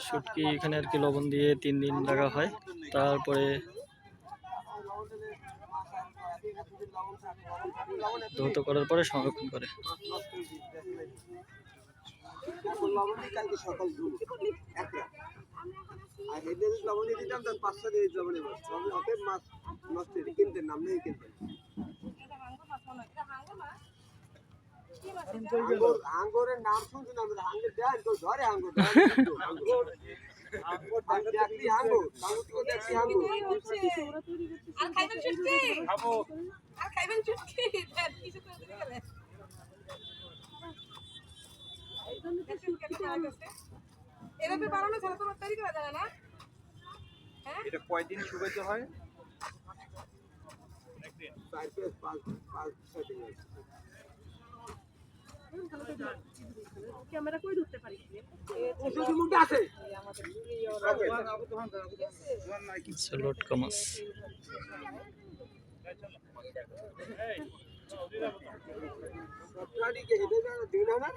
শুটকি এখানে আর কি লবণ দিয়ে 3 দিন রাখা হয়, তারপরে ধৌত করার পরে সংরক্ষণ করে। আর এদের লবণ দিয়ে দিতাম তার 500 দিয়ে লবণে মাছ অতএব মাছ নষ্ট কিনতেন নাম নেই কিনতেন। আঙ্গুরের নাম শুনছি না আমরা, আঙ্গুর দেন তো ধরে আঙ্গুর আঙ্গুর দেখি আঙ্গুর আঙ্গুর দেখি আঙ্গুর আর খাইবেন শুটকি খাবো, আর খাইবেন শুটকি দেন কিছু করে দিতে গেলে এভাবে বানানো ছাড়া তোমার তৈরি করা যায় না। হ্যাঁ এটা কয়দিন শুকাইতে হয়? একদিন 4-5 দিন। ক্যামেরা কই ধরতে পারি ওষুধ মুখে আছে লটকা মাছ। গাড়ি কে হেঁটে দিন না